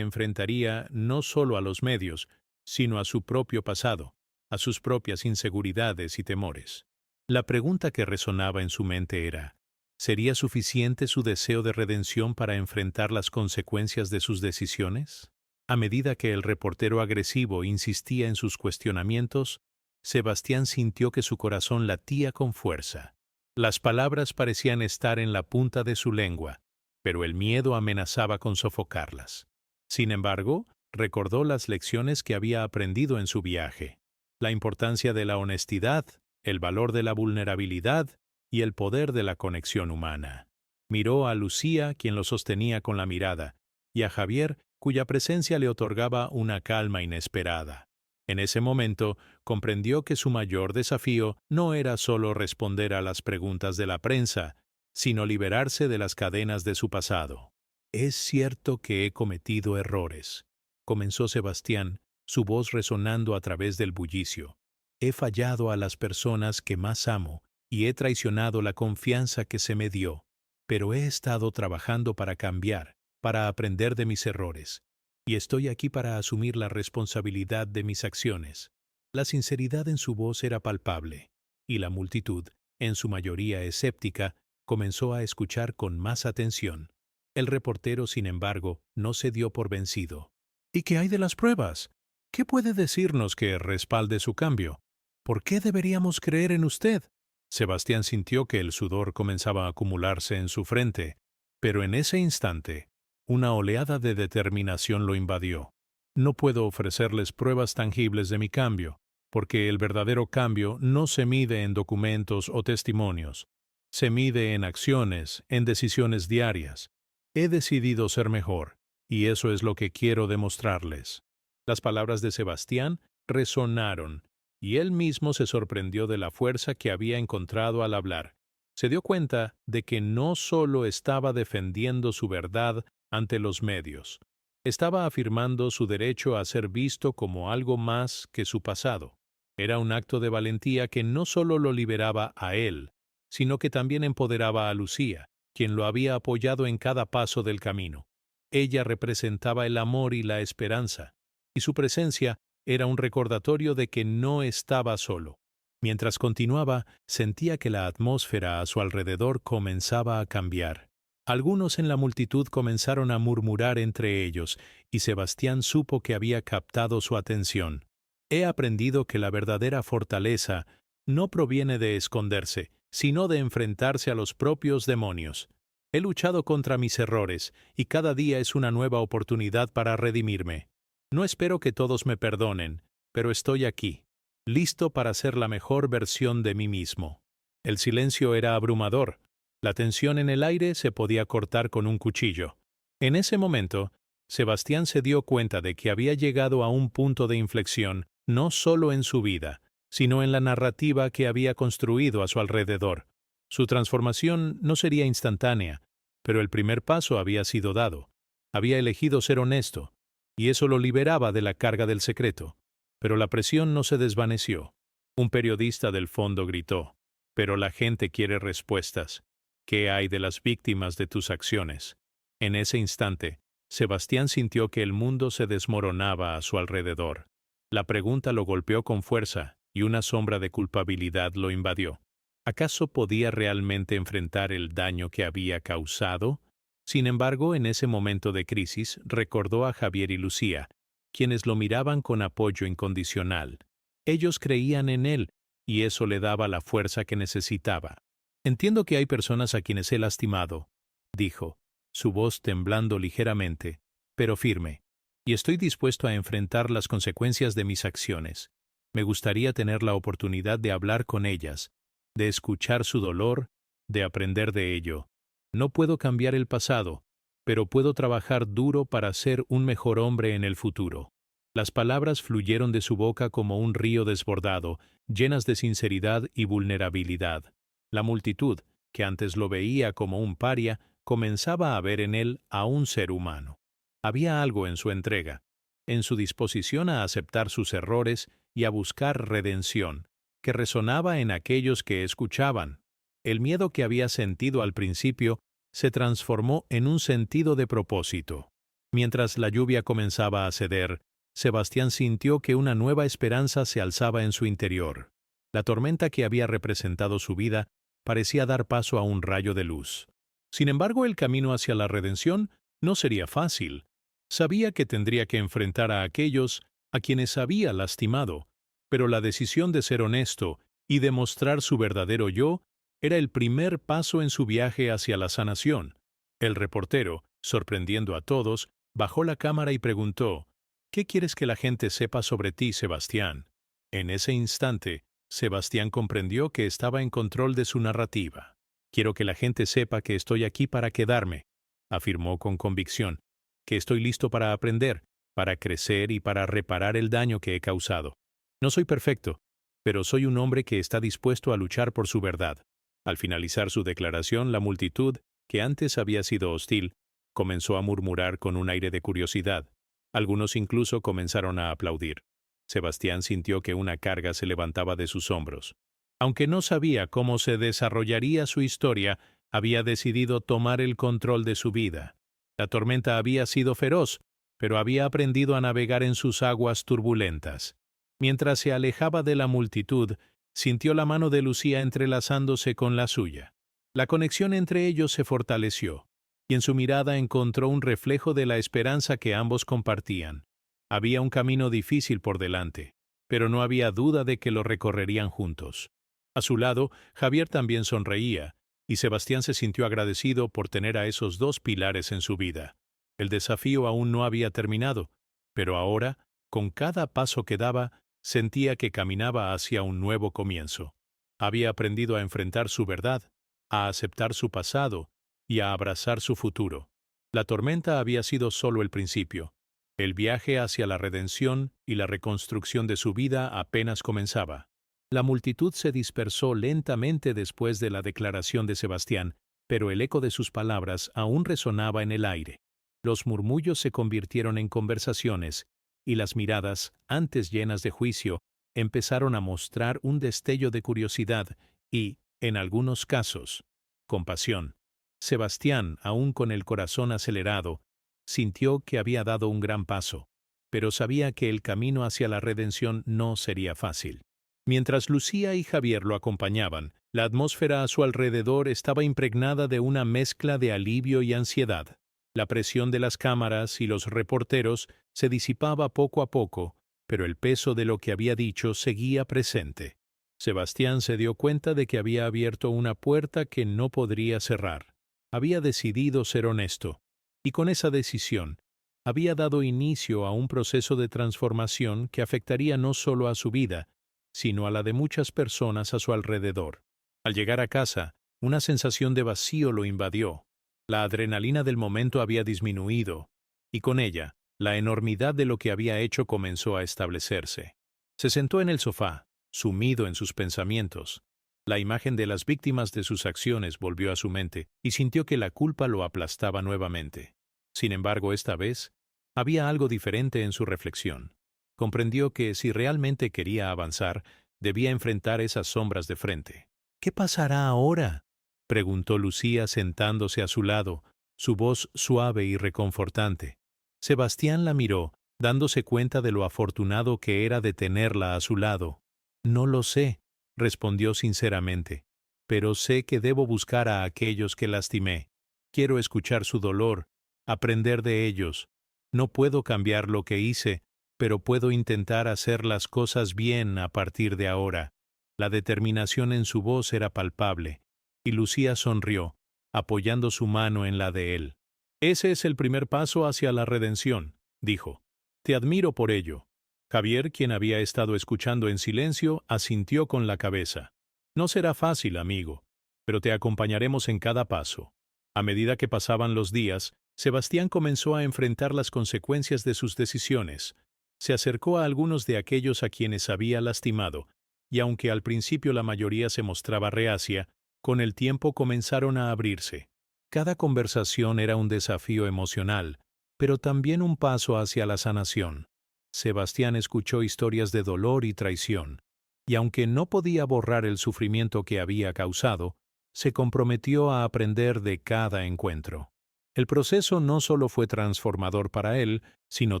enfrentaría no solo a los medios, sino a su propio pasado, a sus propias inseguridades y temores. La pregunta que resonaba en su mente era: ¿sería suficiente su deseo de redención para enfrentar las consecuencias de sus decisiones? A medida que el reportero agresivo insistía en sus cuestionamientos, Sebastián sintió que su corazón latía con fuerza. Las palabras parecían estar en la punta de su lengua, pero el miedo amenazaba con sofocarlas. Sin embargo, recordó las lecciones que había aprendido en su viaje: la importancia de la honestidad, el valor de la vulnerabilidad y el poder de la conexión humana. Miró a Lucía, quien lo sostenía con la mirada, y a Javier, cuya presencia le otorgaba una calma inesperada. En ese momento, comprendió que su mayor desafío no era solo responder a las preguntas de la prensa, sino liberarse de las cadenas de su pasado. «Es cierto que he cometido errores», comenzó Sebastián, su voz resonando a través del bullicio. He fallado a las personas que más amo y he traicionado la confianza que se me dio, pero he estado trabajando para cambiar, para aprender de mis errores, y estoy aquí para asumir la responsabilidad de mis acciones. La sinceridad en su voz era palpable, y la multitud, en su mayoría escéptica, comenzó a escuchar con más atención. El reportero, sin embargo, no se dio por vencido. ¿Y qué hay de las pruebas? ¿Qué puede decirnos que respalde su cambio? ¿Por qué deberíamos creer en usted? Sebastián sintió que el sudor comenzaba a acumularse en su frente, pero en ese instante, una oleada de determinación lo invadió. No puedo ofrecerles pruebas tangibles de mi cambio, porque el verdadero cambio no se mide en documentos o testimonios. Se mide en acciones, en decisiones diarias. He decidido ser mejor, y eso es lo que quiero demostrarles. Las palabras de Sebastián resonaron, y él mismo se sorprendió de la fuerza que había encontrado al hablar. Se dio cuenta de que no solo estaba defendiendo su verdad ante los medios, estaba afirmando su derecho a ser visto como algo más que su pasado. Era un acto de valentía que no solo lo liberaba a él, sino que también empoderaba a Lucía, quien lo había apoyado en cada paso del camino. Ella representaba el amor y la esperanza, y su presencia era un recordatorio de que no estaba solo. Mientras continuaba, sentía que la atmósfera a su alrededor comenzaba a cambiar. Algunos en la multitud comenzaron a murmurar entre ellos, y Sebastián supo que había captado su atención. He aprendido que la verdadera fortaleza no proviene de esconderse, sino de enfrentarse a los propios demonios. He luchado contra mis errores, y cada día es una nueva oportunidad para redimirme. No espero que todos me perdonen, pero estoy aquí, listo para ser la mejor versión de mí mismo. El silencio era abrumador. La tensión en el aire se podía cortar con un cuchillo. En ese momento, Sebastián se dio cuenta de que había llegado a un punto de inflexión, no solo en su vida, sino en la narrativa que había construido a su alrededor. Su transformación no sería instantánea, pero el primer paso había sido dado. Había elegido ser honesto, y eso lo liberaba de la carga del secreto. Pero la presión no se desvaneció. Un periodista del fondo gritó: «Pero la gente quiere respuestas. ¿Qué hay de las víctimas de tus acciones?». En ese instante, Sebastián sintió que el mundo se desmoronaba a su alrededor. La pregunta lo golpeó con fuerza, y una sombra de culpabilidad lo invadió. ¿Acaso podía realmente enfrentar el daño que había causado? Sin embargo, en ese momento de crisis, recordó a Javier y Lucía, quienes lo miraban con apoyo incondicional. Ellos creían en él, y eso le daba la fuerza que necesitaba. «Entiendo que hay personas a quienes he lastimado», dijo, su voz temblando ligeramente, pero firme, «y estoy dispuesto a enfrentar las consecuencias de mis acciones. Me gustaría tener la oportunidad de hablar con ellas, de escuchar su dolor, de aprender de ello. No puedo cambiar el pasado, pero puedo trabajar duro para ser un mejor hombre en el futuro». Las palabras fluyeron de su boca como un río desbordado, llenas de sinceridad y vulnerabilidad. La multitud, que antes lo veía como un paria, comenzaba a ver en él a un ser humano. Había algo en su entrega, en su disposición a aceptar sus errores y a buscar redención, que resonaba en aquellos que escuchaban. El miedo que había sentido al principio se transformó en un sentido de propósito. Mientras la lluvia comenzaba a ceder, Sebastián sintió que una nueva esperanza se alzaba en su interior. La tormenta que había representado su vida parecía dar paso a un rayo de luz. Sin embargo, el camino hacia la redención no sería fácil. Sabía que tendría que enfrentar a aquellos a quienes había lastimado, pero la decisión de ser honesto y demostrar su verdadero yo era el primer paso en su viaje hacia la sanación. El reportero, sorprendiendo a todos, bajó la cámara y preguntó: «¿Qué quieres que la gente sepa sobre ti, Sebastián?». En ese instante, Sebastián comprendió que estaba en control de su narrativa. «Quiero que la gente sepa que estoy aquí para quedarme», afirmó con convicción, «que estoy listo para aprender, para crecer y para reparar el daño que he causado. No soy perfecto, pero soy un hombre que está dispuesto a luchar por su verdad». Al finalizar su declaración, la multitud, que antes había sido hostil, comenzó a murmurar con un aire de curiosidad. Algunos incluso comenzaron a aplaudir. Sebastián sintió que una carga se levantaba de sus hombros. Aunque no sabía cómo se desarrollaría su historia, había decidido tomar el control de su vida. La tormenta había sido feroz, pero había aprendido a navegar en sus aguas turbulentas. Mientras se alejaba de la multitud, sintió la mano de Lucía entrelazándose con la suya. La conexión entre ellos se fortaleció, y en su mirada encontró un reflejo de la esperanza que ambos compartían. Había un camino difícil por delante, pero no había duda de que lo recorrerían juntos. A su lado, Javier también sonreía, y Sebastián se sintió agradecido por tener a esos dos pilares en su vida. El desafío aún no había terminado, pero ahora, con cada paso que daba, sentía que caminaba hacia un nuevo comienzo. Había aprendido a enfrentar su verdad, a aceptar su pasado y a abrazar su futuro. La tormenta había sido solo el principio. El viaje hacia la redención y la reconstrucción de su vida apenas comenzaba. La multitud se dispersó lentamente después de la declaración de Sebastián, pero el eco de sus palabras aún resonaba en el aire. Los murmullos se convirtieron en conversaciones, y las miradas, antes llenas de juicio, empezaron a mostrar un destello de curiosidad y, en algunos casos, compasión. Sebastián, aún con el corazón acelerado, sintió que había dado un gran paso, pero sabía que el camino hacia la redención no sería fácil. Mientras Lucía y Javier lo acompañaban, la atmósfera a su alrededor estaba impregnada de una mezcla de alivio y ansiedad. La presión de las cámaras y los reporteros se disipaba poco a poco, pero el peso de lo que había dicho seguía presente. Sebastián se dio cuenta de que había abierto una puerta que no podría cerrar. Había decidido ser honesto, y con esa decisión, había dado inicio a un proceso de transformación que afectaría no solo a su vida, sino a la de muchas personas a su alrededor. Al llegar a casa, una sensación de vacío lo invadió. La adrenalina del momento había disminuido, y con ella, la enormidad de lo que había hecho comenzó a establecerse. Se sentó en el sofá, sumido en sus pensamientos. La imagen de las víctimas de sus acciones volvió a su mente y sintió que la culpa lo aplastaba nuevamente. Sin embargo, esta vez, había algo diferente en su reflexión. Comprendió que si realmente quería avanzar, debía enfrentar esas sombras de frente. ¿Qué pasará ahora?, preguntó Lucía sentándose a su lado, su voz suave y reconfortante. Sebastián la miró, dándose cuenta de lo afortunado que era de tenerla a su lado. No lo sé, respondió sinceramente, pero sé que debo buscar a aquellos que lastimé. Quiero escuchar su dolor, aprender de ellos. No puedo cambiar lo que hice, pero puedo intentar hacer las cosas bien a partir de ahora. La determinación en su voz era palpable, y Lucía sonrió, apoyando su mano en la de él. Ese es el primer paso hacia la redención, dijo. Te admiro por ello. Javier, quien había estado escuchando en silencio, asintió con la cabeza. No será fácil, amigo, pero te acompañaremos en cada paso. A medida que pasaban los días, Sebastián comenzó a enfrentar las consecuencias de sus decisiones. Se acercó a algunos de aquellos a quienes había lastimado, y aunque al principio la mayoría se mostraba reacia, con el tiempo comenzaron a abrirse. Cada conversación era un desafío emocional, pero también un paso hacia la sanación. Sebastián escuchó historias de dolor y traición, y aunque no podía borrar el sufrimiento que había causado, se comprometió a aprender de cada encuentro. El proceso no solo fue transformador para él, sino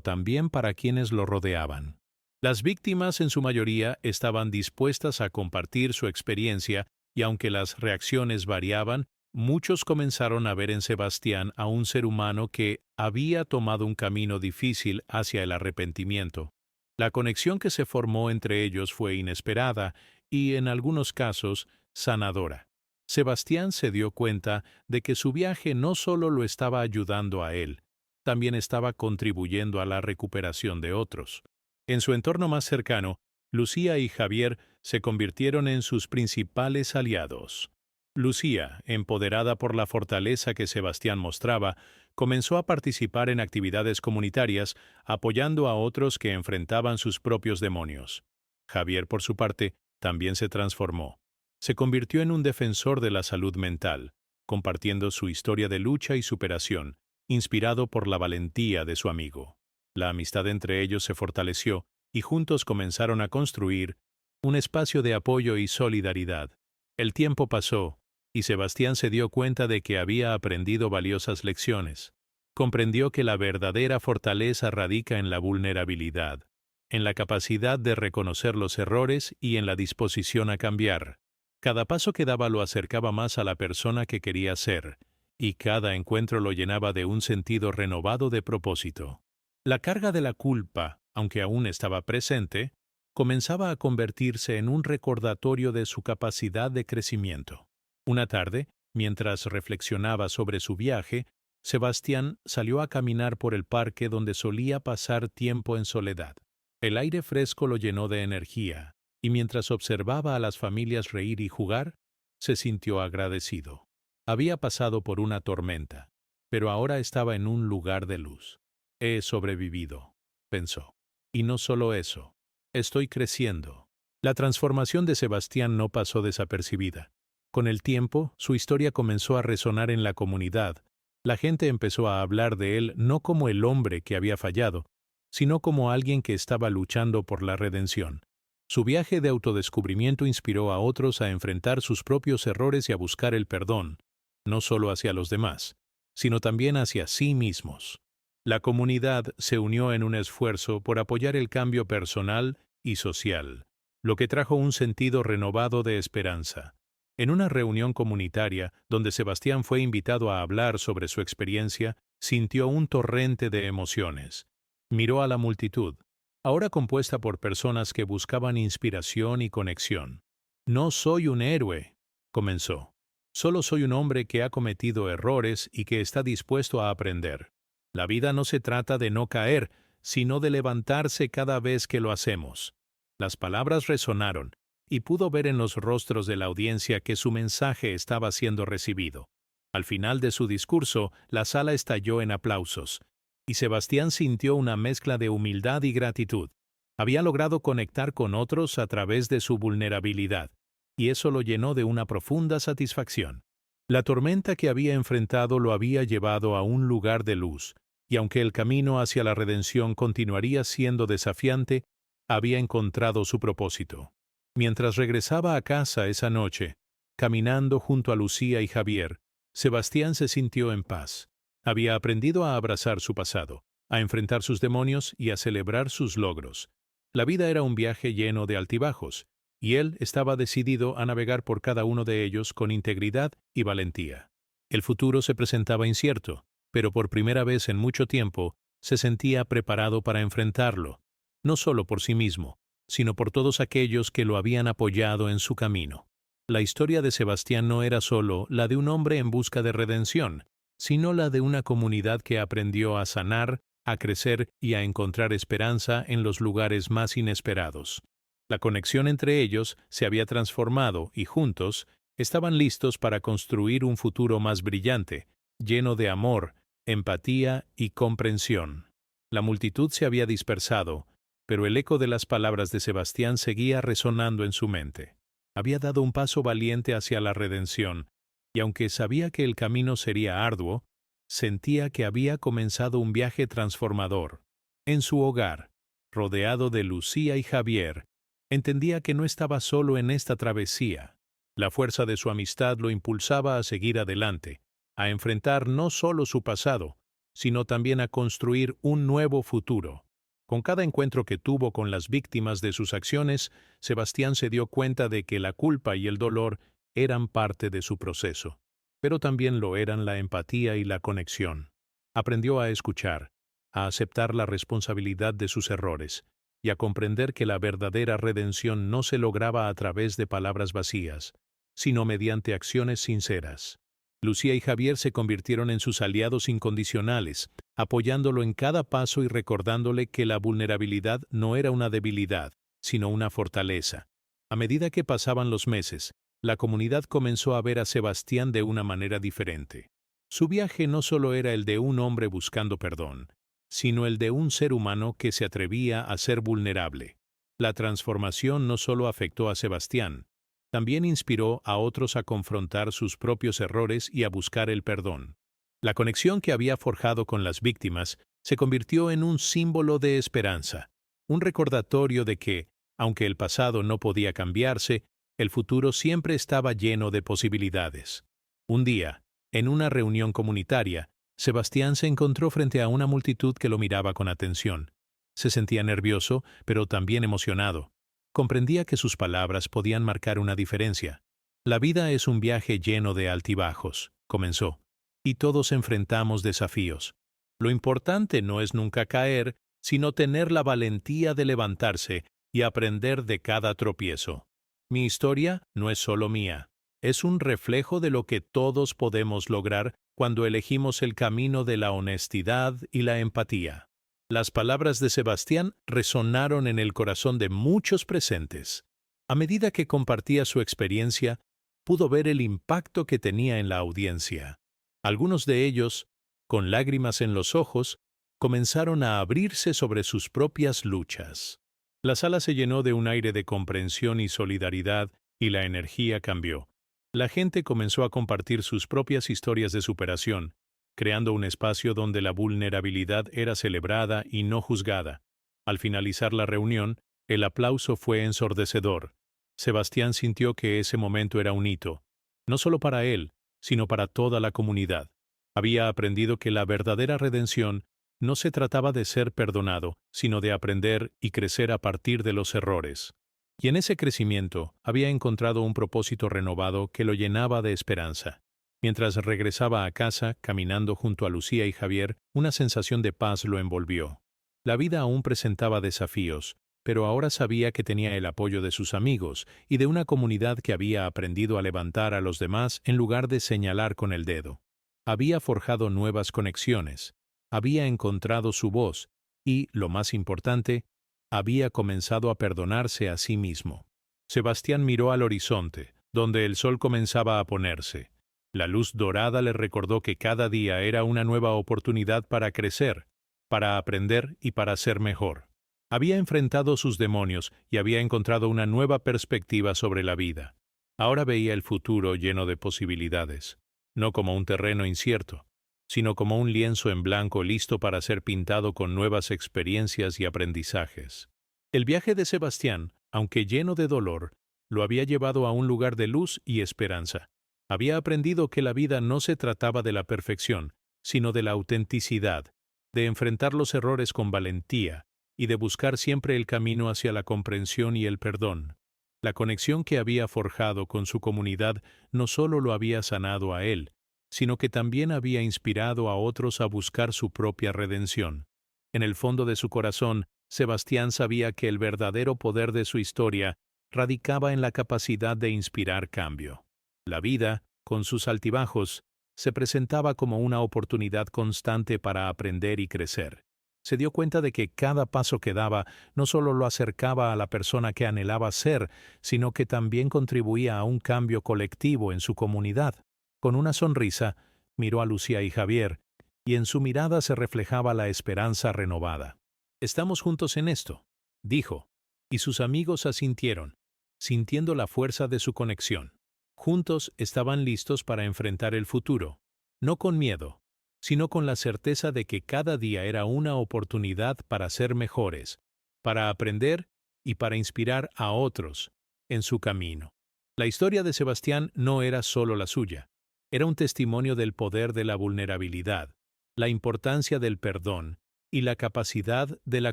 también para quienes lo rodeaban. Las víctimas, en su mayoría, estaban dispuestas a compartir su experiencia, y aunque las reacciones variaban, muchos comenzaron a ver en Sebastián a un ser humano que había tomado un camino difícil hacia el arrepentimiento. La conexión que se formó entre ellos fue inesperada y, en algunos casos, sanadora. Sebastián se dio cuenta de que su viaje no solo lo estaba ayudando a él, también estaba contribuyendo a la recuperación de otros. En su entorno más cercano, Lucía y Javier se convirtieron en sus principales aliados. Lucía, empoderada por la fortaleza que Sebastián mostraba, comenzó a participar en actividades comunitarias, apoyando a otros que enfrentaban sus propios demonios. Javier, por su parte, también se transformó. Se convirtió en un defensor de la salud mental, compartiendo su historia de lucha y superación, inspirado por la valentía de su amigo. La amistad entre ellos se fortaleció, y juntos comenzaron a construir un espacio de apoyo y solidaridad. El tiempo pasó, y Sebastián se dio cuenta de que había aprendido valiosas lecciones. Comprendió que la verdadera fortaleza radica en la vulnerabilidad, en la capacidad de reconocer los errores y en la disposición a cambiar. Cada paso que daba lo acercaba más a la persona que quería ser, y cada encuentro lo llenaba de un sentido renovado de propósito. La carga de la culpa, aunque aún estaba presente, comenzaba a convertirse en un recordatorio de su capacidad de crecimiento. Una tarde, mientras reflexionaba sobre su viaje, Sebastián salió a caminar por el parque donde solía pasar tiempo en soledad. El aire fresco lo llenó de energía, y mientras observaba a las familias reír y jugar, se sintió agradecido. Había pasado por una tormenta, pero ahora estaba en un lugar de luz. He sobrevivido, pensó. Y no solo eso, estoy creciendo. La transformación de Sebastián no pasó desapercibida. Con el tiempo, su historia comenzó a resonar en la comunidad. La gente empezó a hablar de él no como el hombre que había fallado, sino como alguien que estaba luchando por la redención. Su viaje de autodescubrimiento inspiró a otros a enfrentar sus propios errores y a buscar el perdón, no solo hacia los demás, sino también hacia sí mismos. La comunidad se unió en un esfuerzo por apoyar el cambio personal y social, lo que trajo un sentido renovado de esperanza. En una reunión comunitaria, donde Sebastián fue invitado a hablar sobre su experiencia, sintió un torrente de emociones. Miró a la multitud, ahora compuesta por personas que buscaban inspiración y conexión. No soy un héroe, comenzó. Solo soy un hombre que ha cometido errores y que está dispuesto a aprender. La vida no se trata de no caer, sino de levantarse cada vez que lo hacemos. Las palabras resonaron, y pudo ver en los rostros de la audiencia que su mensaje estaba siendo recibido. Al final de su discurso, la sala estalló en aplausos, y Sebastián sintió una mezcla de humildad y gratitud. Había logrado conectar con otros a través de su vulnerabilidad, y eso lo llenó de una profunda satisfacción. La tormenta que había enfrentado lo había llevado a un lugar de luz, y aunque el camino hacia la redención continuaría siendo desafiante, había encontrado su propósito. Mientras regresaba a casa esa noche, caminando junto a Lucía y Javier, Sebastián se sintió en paz. Había aprendido a abrazar su pasado, a enfrentar sus demonios y a celebrar sus logros. La vida era un viaje lleno de altibajos, y él estaba decidido a navegar por cada uno de ellos con integridad y valentía. El futuro se presentaba incierto, pero por primera vez en mucho tiempo se sentía preparado para enfrentarlo, no solo por sí mismo, sino por todos aquellos que lo habían apoyado en su camino. La historia de Sebastián no era solo la de un hombre en busca de redención, sino la de una comunidad que aprendió a sanar, a crecer y a encontrar esperanza en los lugares más inesperados. La conexión entre ellos se había transformado y juntos estaban listos para construir un futuro más brillante, lleno de amor, empatía y comprensión. La multitud se había dispersado, pero el eco de las palabras de Sebastián seguía resonando en su mente. Había dado un paso valiente hacia la redención, y aunque sabía que el camino sería arduo, sentía que había comenzado un viaje transformador. En su hogar, rodeado de Lucía y Javier, entendía que no estaba solo en esta travesía. La fuerza de su amistad lo impulsaba a seguir adelante, a enfrentar no solo su pasado, sino también a construir un nuevo futuro. Con cada encuentro que tuvo con las víctimas de sus acciones, Sebastián se dio cuenta de que la culpa y el dolor eran parte de su proceso, pero también lo eran la empatía y la conexión. Aprendió a escuchar, a aceptar la responsabilidad de sus errores, y a comprender que la verdadera redención no se lograba a través de palabras vacías, sino mediante acciones sinceras. Lucía y Javier se convirtieron en sus aliados incondicionales, apoyándolo en cada paso y recordándole que la vulnerabilidad no era una debilidad, sino una fortaleza. A medida que pasaban los meses, la comunidad comenzó a ver a Sebastián de una manera diferente. Su viaje no solo era el de un hombre buscando perdón, sino el de un ser humano que se atrevía a ser vulnerable. La transformación no solo afectó a Sebastián, también inspiró a otros a confrontar sus propios errores y a buscar el perdón. La conexión que había forjado con las víctimas se convirtió en un símbolo de esperanza. un recordatorio de que, aunque el pasado no podía cambiarse, el futuro siempre estaba lleno de posibilidades. Un día, en una reunión comunitaria, Sebastián se encontró frente a una multitud que lo miraba con atención. Se sentía nervioso, pero también emocionado. Comprendía que sus palabras podían marcar una diferencia. La vida es un viaje lleno de altibajos, comenzó, y todos enfrentamos desafíos. Lo importante no es nunca caer, sino tener la valentía de levantarse y aprender de cada tropiezo. Mi historia no es solo mía, es un reflejo de lo que todos podemos lograr cuando elegimos el camino de la honestidad y la empatía. Las palabras de Sebastián resonaron en el corazón de muchos presentes. A medida que compartía su experiencia, pudo ver el impacto que tenía en la audiencia. Algunos de ellos, con lágrimas en los ojos, comenzaron a abrirse sobre sus propias luchas. La sala se llenó de un aire de comprensión y solidaridad, y la energía cambió. La gente comenzó a compartir sus propias historias de superación, creando un espacio donde la vulnerabilidad era celebrada y no juzgada. Al finalizar la reunión, el aplauso fue ensordecedor. Sebastián sintió que ese momento era un hito, no solo para él, sino para toda la comunidad. Había aprendido que la verdadera redención no se trataba de ser perdonado, sino de aprender y crecer a partir de los errores. Y en ese crecimiento había encontrado un propósito renovado que lo llenaba de esperanza. Mientras regresaba a casa, caminando junto a Lucía y Javier, una sensación de paz lo envolvió. La vida aún presentaba desafíos, pero ahora sabía que tenía el apoyo de sus amigos y de una comunidad que había aprendido a levantar a los demás en lugar de señalar con el dedo. Había forjado nuevas conexiones, había encontrado su voz y, lo más importante, había comenzado a perdonarse a sí mismo. Sebastián miró al horizonte, donde el sol comenzaba a ponerse. La luz dorada le recordó que cada día era una nueva oportunidad para crecer, para aprender y para ser mejor. Había enfrentado sus demonios y había encontrado una nueva perspectiva sobre la vida. Ahora veía el futuro lleno de posibilidades, no como un terreno incierto, sino como un lienzo en blanco listo para ser pintado con nuevas experiencias y aprendizajes. El viaje de Sebastián, aunque lleno de dolor, lo había llevado a un lugar de luz y esperanza. Había aprendido que la vida no se trataba de la perfección, sino de la autenticidad, de enfrentar los errores con valentía y de buscar siempre el camino hacia la comprensión y el perdón. La conexión que había forjado con su comunidad no solo lo había sanado a él, sino que también había inspirado a otros a buscar su propia redención. En el fondo de su corazón, Sebastián sabía que el verdadero poder de su historia radicaba en la capacidad de inspirar cambio. La vida, con sus altibajos, se presentaba como una oportunidad constante para aprender y crecer. Se dio cuenta de que cada paso que daba no solo lo acercaba a la persona que anhelaba ser, sino que también contribuía a un cambio colectivo en su comunidad. Con una sonrisa, miró a Lucía y Javier, y en su mirada se reflejaba la esperanza renovada. «Estamos juntos en esto», dijo, y sus amigos asintieron, sintiendo la fuerza de su conexión. Juntos estaban listos para enfrentar el futuro, no con miedo, sino con la certeza de que cada día era una oportunidad para ser mejores, para aprender y para inspirar a otros en su camino. La historia de Sebastián no era solo la suya. Era un testimonio del poder de la vulnerabilidad, la importancia del perdón y la capacidad de la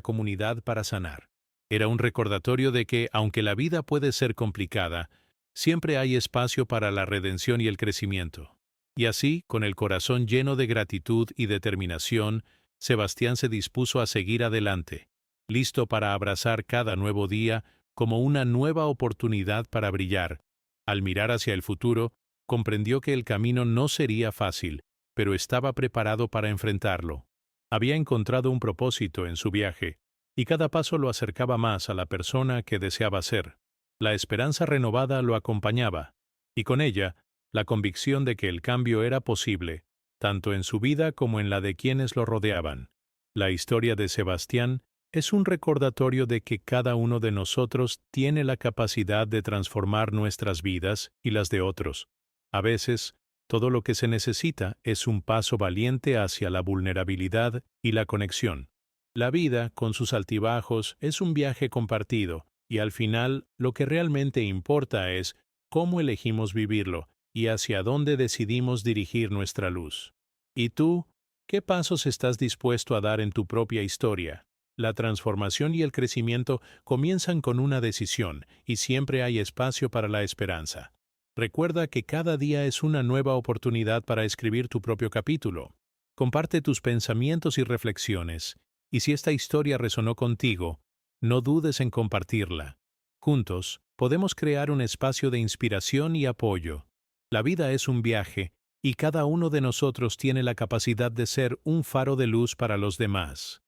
comunidad para sanar. Era un recordatorio de que, aunque la vida puede ser complicada, siempre hay espacio para la redención y el crecimiento. Y así, con el corazón lleno de gratitud y determinación, Sebastián se dispuso a seguir adelante, listo para abrazar cada nuevo día como una nueva oportunidad para brillar. Al mirar hacia el futuro, comprendió que el camino no sería fácil, pero estaba preparado para enfrentarlo. Había encontrado un propósito en su viaje, y cada paso lo acercaba más a la persona que deseaba ser. La esperanza renovada lo acompañaba, y con ella, la convicción de que el cambio era posible, tanto en su vida como en la de quienes lo rodeaban. La historia de Sebastián es un recordatorio de que cada uno de nosotros tiene la capacidad de transformar nuestras vidas y las de otros. A veces, todo lo que se necesita es un paso valiente hacia la vulnerabilidad y la conexión. La vida, con sus altibajos, es un viaje compartido, y al final lo que realmente importa es cómo elegimos vivirlo y hacia dónde decidimos dirigir nuestra luz. ¿Y tú? ¿Qué pasos estás dispuesto a dar en tu propia historia? La transformación y el crecimiento comienzan con una decisión, y siempre hay espacio para la esperanza. Recuerda que cada día es una nueva oportunidad para escribir tu propio capítulo. Comparte tus pensamientos y reflexiones, y si esta historia resonó contigo, no dudes en compartirla. Juntos, podemos crear un espacio de inspiración y apoyo. La vida es un viaje, y cada uno de nosotros tiene la capacidad de ser un faro de luz para los demás.